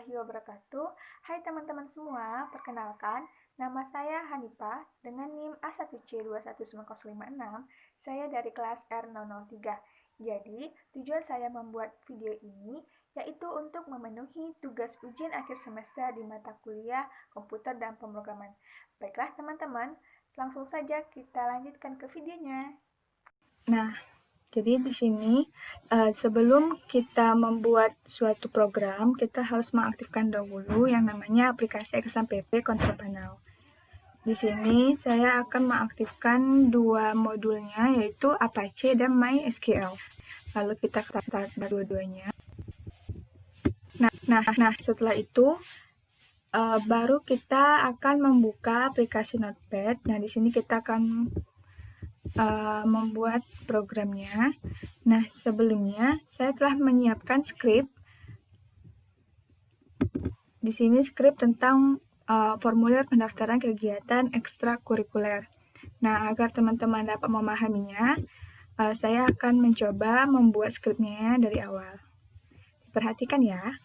warahmatullahi wabarakatuh. Hai teman-teman semua, perkenalkan, nama saya Hanifah dengan NIM A1C219056. Saya dari kelas R003. Jadi, tujuan saya membuat video ini yaitu untuk memenuhi tugas ujian akhir semester di mata kuliah komputer dan pemrograman. Baiklah teman-teman, langsung saja kita lanjutkan ke videonya. Nah, jadi di sini sebelum kita membuat suatu program, kita harus mengaktifkan dahulu yang namanya aplikasi XAMPP Control Panel. Di sini saya akan mengaktifkan dua modulnya, yaitu Apache dan MySQL. Lalu kita start dua-duanya. Nah, setelah itu baru kita akan membuka aplikasi Notepad. Nah, di sini kita akan membuat programnya. Nah, sebelumnya saya telah menyiapkan skrip. Di sini skrip tentang formulir pendaftaran kegiatan ekstrakurikuler. Nah, agar teman-teman dapat memahaminya, saya akan mencoba membuat skripnya dari awal. Perhatikan ya.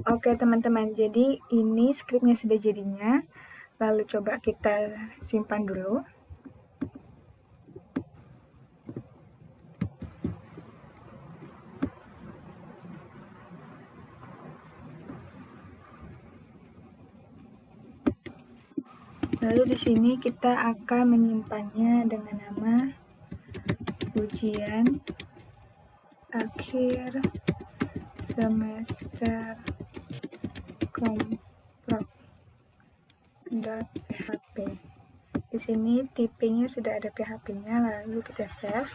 Oke teman-teman, jadi ini skripnya sudah jadinya. Lalu coba kita simpan dulu. Lalu di sini kita akan menyimpannya dengan nama ujian akhir semester komprok.php. Di sini tipenya sudah ada PHP-nya, lalu kita save.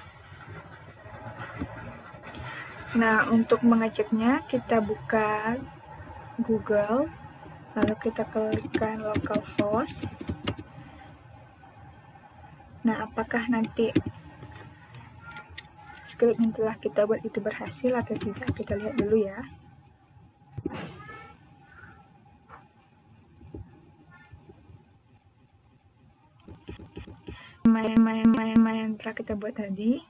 Nah, untuk mengeceknya kita buka Google, lalu kita klikkan localhost. Nah, apakah nanti script yang telah kita buat itu berhasil atau tidak? Kita lihat dulu ya. Main telah kita buat tadi.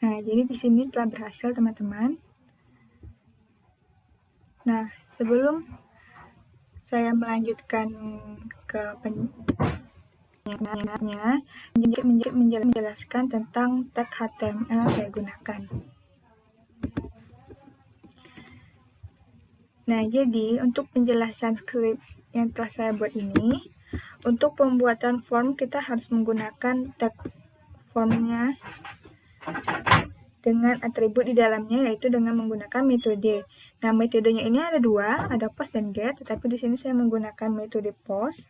Nah, jadi di sini telah berhasil, teman-teman. Nah, sebelum saya melanjutkan ke menjelaskan tentang tag HTML yang saya gunakan. Nah, jadi untuk penjelasan script yang telah saya buat ini, untuk pembuatan form kita harus menggunakan tag formnya dengan atribut di dalamnya, yaitu dengan menggunakan metode. Nah, metodenya ini ada dua, ada post dan get, tetapi di sini saya menggunakan metode post.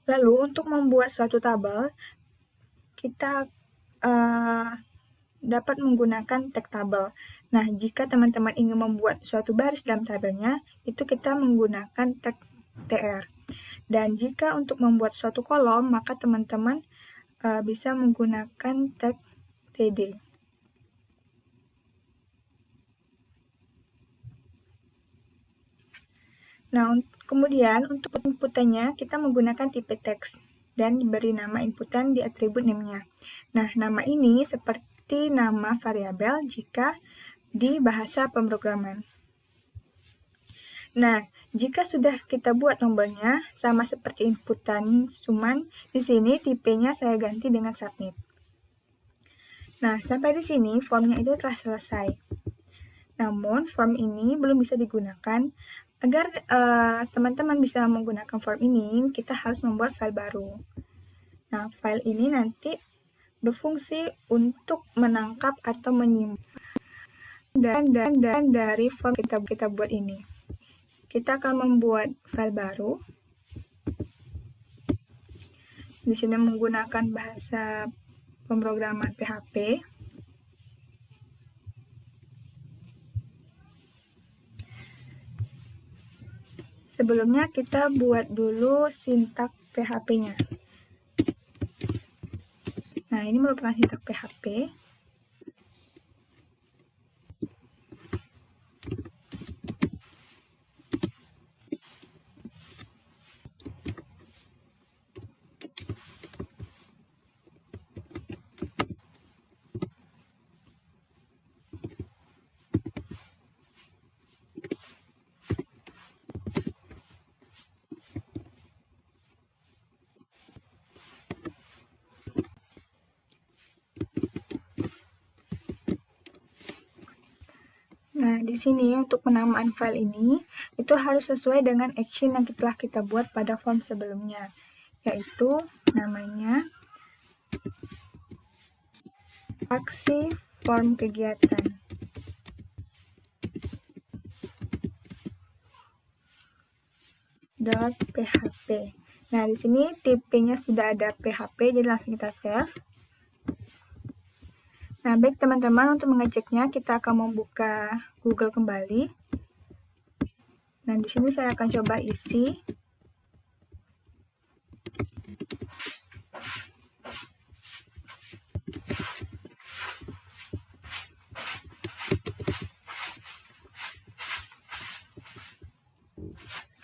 Lalu untuk membuat suatu tabel, kita dapat menggunakan tag tabel. Nah, jika teman-teman ingin membuat suatu baris dalam tabelnya, itu kita menggunakan tag tr. Dan jika untuk membuat suatu kolom, maka teman-teman bisa menggunakan tag td. Nah, kemudian untuk inputannya kita menggunakan tipe teks dan diberi nama inputan di atribut name-nya. Nah, nama ini seperti nama variabel jika di bahasa pemrograman. Nah, jika sudah kita buat tombolnya sama seperti inputan, cuman di sini tipenya saya ganti dengan submit. Nah, sampai di sini formnya itu telah selesai. Namun, form ini belum bisa digunakan. Agar teman-teman bisa menggunakan form ini, kita harus membuat file baru. Nah, file ini nanti berfungsi untuk menangkap atau menyimpan dan dari form kita buat ini. Kita akan membuat file baru. Di sini menggunakan bahasa pemrograman PHP. Sebelumnya kita buat dulu sintak PHP-nya. Nah, ini merupakan sintak PHP. Nah, di sini untuk penamaan file ini, itu harus sesuai dengan action yang telah kita buat pada form sebelumnya, yaitu namanya aksi form kegiatan. .php. Nah, di sini tipenya sudah ada PHP, jadi langsung kita save. Nah, baik teman-teman, untuk mengeceknya kita akan membuka Google kembali. Nah, di sini saya akan coba isi.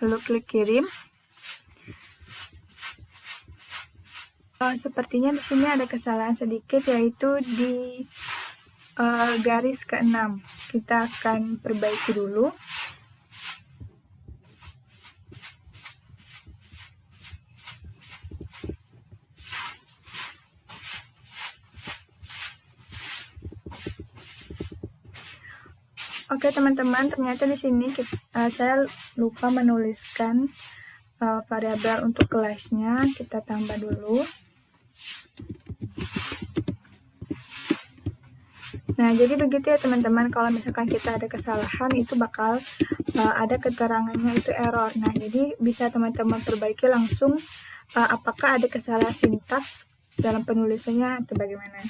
Lalu klik kirim. Sepertinya di sini ada kesalahan sedikit, yaitu di garis ke-6. Kita akan perbaiki dulu. Oke teman-teman, ternyata di sini saya lupa menuliskan variabel untuk kelasnya. Kita tambah dulu. Nah, jadi begitu ya teman-teman, kalau misalkan kita ada kesalahan, itu bakal ada keterangannya itu error. Nah, jadi bisa teman-teman perbaiki langsung apakah ada kesalahan sintaks dalam penulisannya atau bagaimana.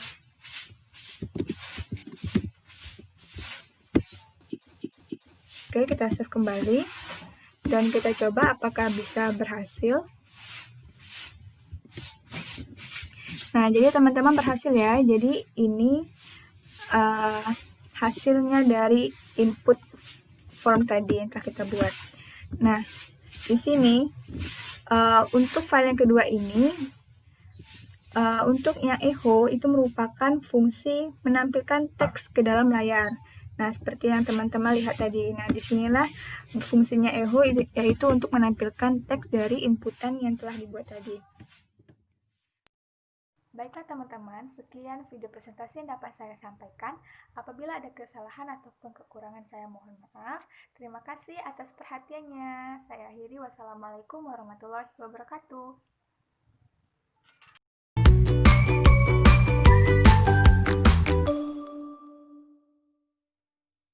Oke, kita save kembali dan kita coba apakah bisa berhasil. Nah, jadi teman-teman berhasil ya. Jadi ini hasilnya dari input form tadi yang telah kita buat. Nah, di sini untuk file yang kedua ini, untuk yang echo itu merupakan fungsi menampilkan teks ke dalam layar. Nah, seperti yang teman-teman lihat tadi. Nah, disinilah fungsinya echo, yaitu untuk menampilkan teks dari inputan yang telah dibuat tadi. Baiklah teman-teman, sekian video presentasi yang dapat saya sampaikan. Apabila ada kesalahan ataupun kekurangan, saya mohon maaf. Terima kasih atas perhatiannya. Saya akhiri. Wassalamualaikum warahmatullahi wabarakatuh.